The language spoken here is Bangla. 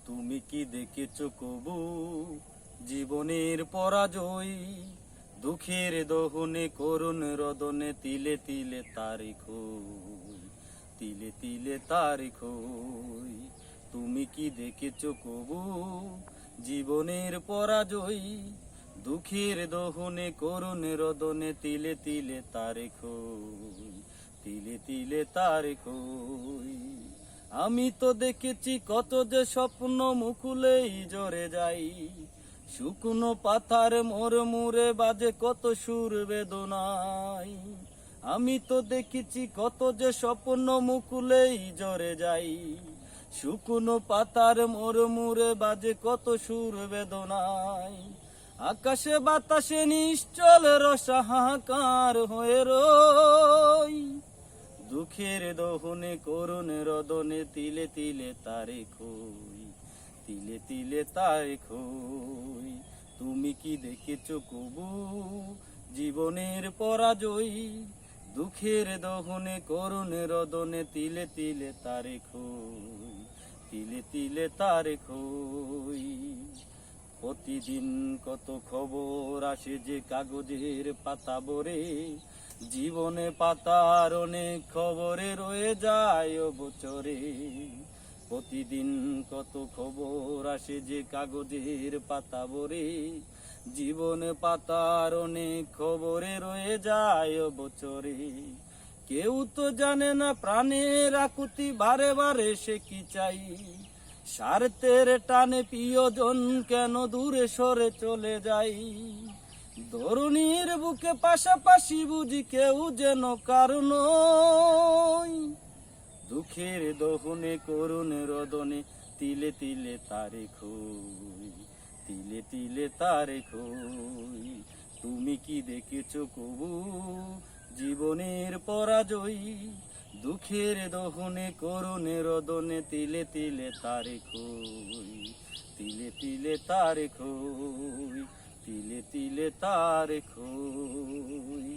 তুমি কি দেখেছো কবু জীবনের পরাজয়? দুঃখের দহনে করুণ রদনে তিলে তিলে তারি খই, তিলে তিলে তারি খই। তুমি কি দেখেছো কবু জীবনের পরাজয়? দুঃখের দহনে করুণ রদনে তিলে তিলে তারি খই, তিলে তিলে তারি খই। আমি তো দেখেছি কত যে স্বপ্ন মুকুলেই ঝরে যাই, শুকনো পাতার মোর মুরে বাজে কত সুর বেদনাই। আমি তো দেখেছি কত যে স্বপ্ন মুকুলেই ঝরে যাই, শুকনো পাতার মোর মুরে বাজে কত সুর বেদনাই। আকাশে বাতাসে নিশ্চল রসাহাকার হয়ে রই, দুঃখের দহনে করুণ রদনে তিলে তিলে তারে খই, তিলে তিলে তারে খই। তুমি কি দেখেছো কবু জীবনের পরাজয়? দুঃখের দহনে করুণ রদনে তিলে তিলে তারে খই, তিলে তিলে তারে খই। প্রতিদিন কত খবর আসে যে কাগজের পাতা ভরে, জীবনে পাতার অনেক খবরে রয়ে যায় বছরে। প্রতিদিন কত খবর আসে যে কাগজের পাতা ভরে, জীবনে পাতার অনেক খবরে রয়ে যায় বছরে। কেউ তো জানে না প্রাণের আকুতি বারে বারে সে কি চাই, স্বার্থের টানে প্রিয়জন কেন দূরে সরে চলে যাই। ধরণীর বুকে পাশাপাশি বুঝি কেউ যেন কারণ, দুঃখের দহনে করুণ রদনে তিলে তিলে তারে খই, তিলে তিলে তারে খই। তুমি কি দেখেছো কবু জীবনের পরাজয়? দুঃখের দহনে করুণ রদনে তিলে তিলে তারে খই, তিলে তিলে তারে খই, তিলে তিলে তারে খই।